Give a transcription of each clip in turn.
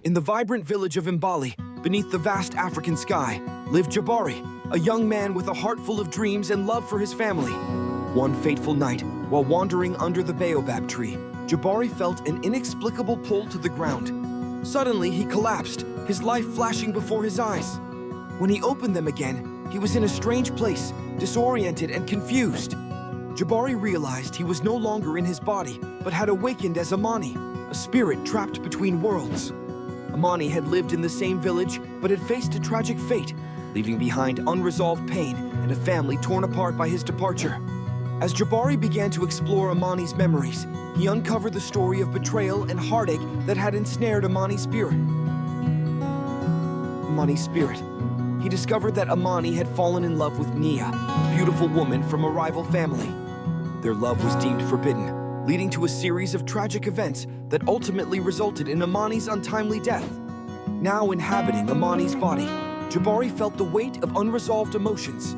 In the vibrant village of Mbali, beneath the vast African sky, lived Jabari, a young man with a heart full of dreams and love for his family. One fateful night, while wandering under the baobab tree, Jabari felt an inexplicable pull to the ground. Suddenly, he collapsed, his life flashing before his eyes. When he opened them again, he was in a strange place, disoriented and confused. Jabari realized he was no longer in his body, but had awakened as Amani, a spirit trapped between worlds. Amani had lived in the same village, but had faced a tragic fate, leaving behind unresolved pain and a family torn apart by his departure. As Jabari began to explore Amani's memories, he uncovered the story of betrayal and heartache that had ensnared Amani's spirit. He discovered that Amani had fallen in love with Nia, a beautiful woman from a rival family. Their love was deemed forbidden, leading to a series of tragic events that ultimately resulted in Amani's untimely death. Now inhabiting Amani's body, Jabari felt the weight of unresolved emotions.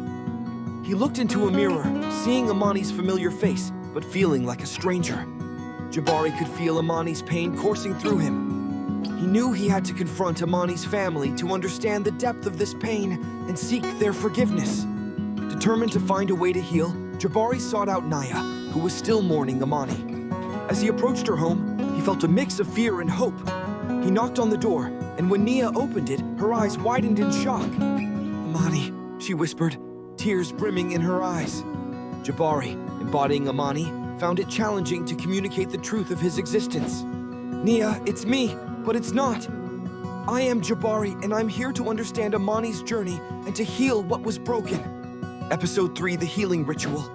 He looked into a mirror, seeing Amani's familiar face, but feeling like a stranger. Jabari could feel Amani's pain coursing through him. He knew he had to confront Amani's family to understand the depth of this pain and seek their forgiveness. Determined to find a way to heal, Jabari sought out Naya, who was still mourning Amani. As he approached her home, he felt a mix of fear and hope. He knocked on the door, and when Nia opened it, her eyes widened in shock. "Amani," she whispered, tears brimming in her eyes. Jabari, embodying Amani, found it challenging to communicate the truth of his existence. "Nia, it's me, but it's not. I am Jabari, and I'm here to understand Amani's journey and to heal what was broken." Episode 3, The Healing Ritual.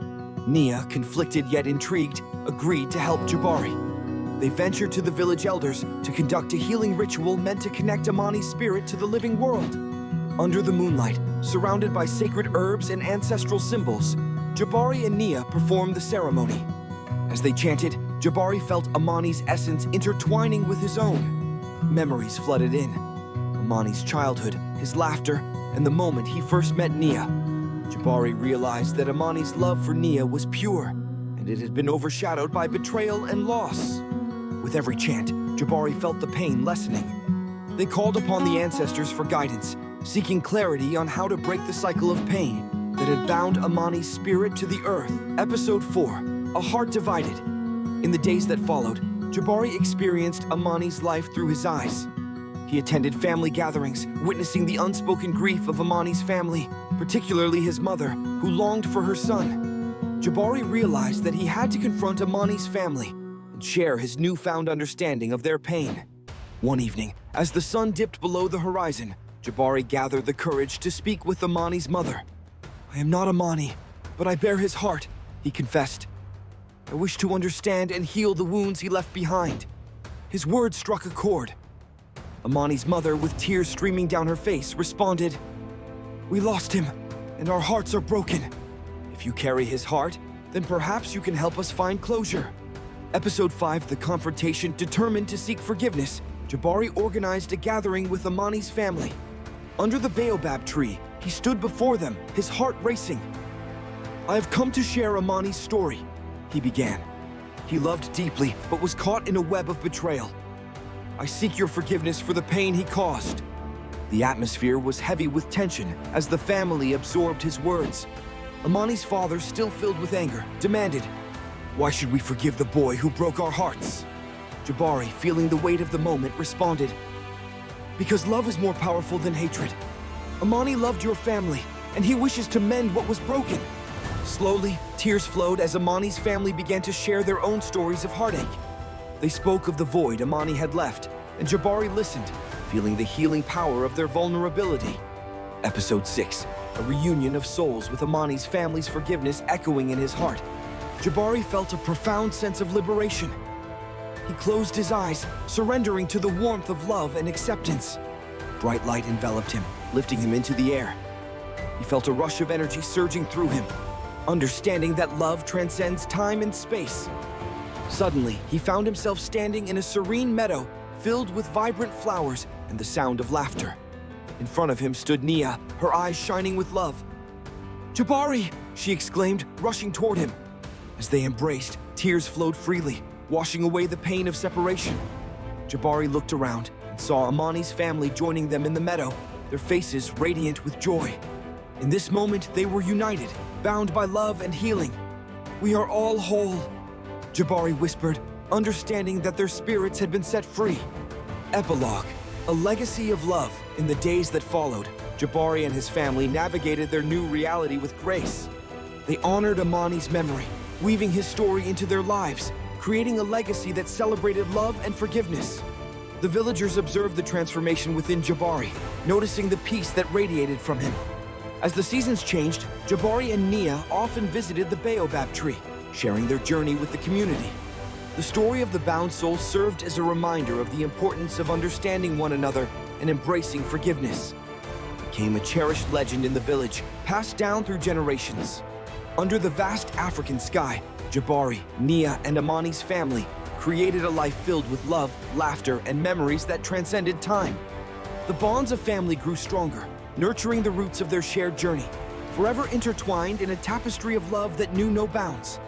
Nia, conflicted yet intrigued, agreed to help Jabari. They ventured to the village elders to conduct a healing ritual meant to connect Amani's spirit to the living world. Under the moonlight, surrounded by sacred herbs and ancestral symbols, Jabari and Nia performed the ceremony. As they chanted, Jabari felt Amani's essence intertwining with his own. Memories flooded in. Amani's childhood, his laughter, and the moment he first met Nia. Jabari realized that Amani's love for Nia was pure, and it had been overshadowed by betrayal and loss. With every chant, Jabari felt the pain lessening. They called upon the ancestors for guidance, seeking clarity on how to break the cycle of pain that had bound Amani's spirit to the earth. Episode 4, A Heart Divided. In the days that followed, Jabari experienced Amani's life through his eyes. He attended family gatherings, witnessing the unspoken grief of Amani's family, particularly his mother, who longed for her son. Jabari realized that he had to confront Amani's family and share his newfound understanding of their pain. One evening, as the sun dipped below the horizon, Jabari gathered the courage to speak with Amani's mother. "I am not Amani, but I bear his heart," he confessed. "I wish to understand and heal the wounds he left behind." His words struck a chord. Amani's mother, with tears streaming down her face, responded, "We lost him, and our hearts are broken. If you carry his heart, then perhaps you can help us find closure." Episode 5, The Confrontation. Determined to seek forgiveness, Jabari organized a gathering with Amani's family. Under the baobab tree, he stood before them, his heart racing. "I have come to share Amani's story," he began. "He loved deeply, but was caught in a web of betrayal. I seek your forgiveness for the pain he caused." The atmosphere was heavy with tension as the family absorbed his words. Amani's father, still filled with anger, demanded, "Why should we forgive the boy who broke our hearts?" Jabari, feeling the weight of the moment, responded, "Because love is more powerful than hatred. Amani loved your family, and he wishes to mend what was broken." Slowly, tears flowed as Amani's family began to share their own stories of heartache. They spoke of the void Amani had left, and Jabari listened, feeling the healing power of their vulnerability. Episode 6, A Reunion of Souls, with Amani's family's forgiveness echoing in his heart. Jabari felt a profound sense of liberation. He closed his eyes, surrendering to the warmth of love and acceptance. Bright light enveloped him, lifting him into the air. He felt a rush of energy surging through him, understanding that love transcends time and space. Suddenly, he found himself standing in a serene meadow filled with vibrant flowers and the sound of laughter. In front of him stood Nia, her eyes shining with love. "Jabari!" she exclaimed, rushing toward him. As they embraced, tears flowed freely, washing away the pain of separation. Jabari looked around, and saw Amani's family joining them in the meadow, their faces radiant with joy. In this moment, they were united, bound by love and healing. "We are all whole," Jabari whispered, understanding that their spirits had been set free. Epilogue: a legacy of love. In the days that followed, Jabari and his family navigated their new reality with grace. They honored Amani's memory, weaving his story into their lives, creating a legacy that celebrated love and forgiveness. The villagers observed the transformation within Jabari, noticing the peace that radiated from him. As the seasons changed, Jabari and Nia often visited the baobab tree, sharing their journey with the community. The story of the bound soul served as a reminder of the importance of understanding one another and embracing forgiveness. It became a cherished legend in the village, passed down through generations. Under the vast African sky, Jabari, Nia, and Amani's family created a life filled with love, laughter, and memories that transcended time. The bonds of family grew stronger, nurturing the roots of their shared journey, forever intertwined in a tapestry of love that knew no bounds.